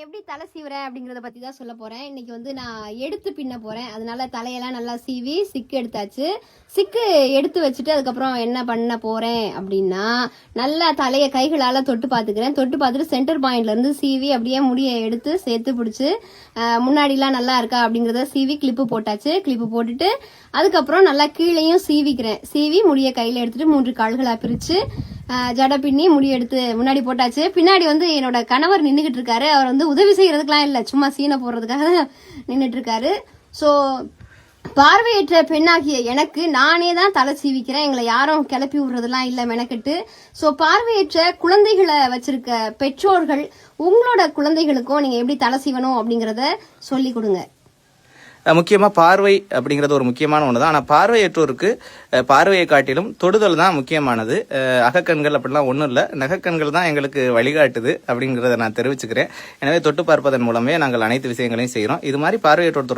எப்படி தலை சீவுறேன் அப்படிங்கறத பத்தி தான் சொல்ல போறேன். இன்னைக்கு வந்து நான் எடுத்து பின்ன போறேன். அதனால தலையெல்லாம் நல்லா சீவி சிக்கு எடுத்தாச்சு. சிக்கு எடுத்து வச்சுட்டு அதுக்கப்புறம் என்ன பண்ண போறேன் அப்படின்னா, நல்லா தலையை கைகளால தொட்டு பார்த்துக்கிறேன். தொட்டு பார்த்துட்டு சென்டர் பாயிண்ட்ல இருந்து சீவி அப்படியே முடியை எடுத்து சேர்த்து பிடிச்சி முன்னாடிலாம் நல்லா இருக்கா அப்படிங்கறத சீவி கிளிப்பு போட்டாச்சு. கிளிப்பு போட்டுட்டு அதுக்கப்புறம் நல்லா கீழையும் சீவிக்கிறேன். சீவி முடியை கையில எடுத்துட்டு 3 கால்களா பிரிச்சு ஜடை பின்னி முடி எடுத்து முன்னாடி போட்டாச்சு. பின்னாடி வந்து என்னோட கணவர் நின்றுகிட்டு இருக்காரு. அவர் வந்து உதவி செய்யறதுக்கெல்லாம் இல்லை, சும்மா சீனை போடுறதுக்காக நின்றுட்டு இருக்காரு. ஸோ பார்வையற்ற பெண்ணாகிய எனக்கு நானே தான் தலை சீவிக்கிறேன். எங்களை யாரும் கிளப்பி விடுறதுலாம் இல்லை மெனக்கெட்டு. ஸோ பார்வையற்ற குழந்தைகளை வச்சிருக்க பெற்றோர்கள் உங்களோட குழந்தைகளுக்கும் நீங்க எப்படி தலை சீவணும் அப்படிங்கறத சொல்லி கொடுங்க. முக்கியமாக பார்வை அப்படிங்கிறது ஒரு முக்கியமான ஒன்று தான். ஆனால் பார்வையற்றோருக்கு பார்வையை காட்டிலும் தொடுதல் தான் முக்கியமானது. அகக்கண்கள் அப்படிலாம் ஒன்றும் இல்லை, நகக்கண்கள் தான் எங்களுக்கு வழிகாட்டுது அப்படிங்கிறத நான் தெரிவிச்சுக்கிறேன். எனவே தொட்டு பார்ப்பதன் மூலமே நாங்கள் அனைத்து விஷயங்களையும் செய்கிறோம். இது மாதிரி பார்வையற்றோர்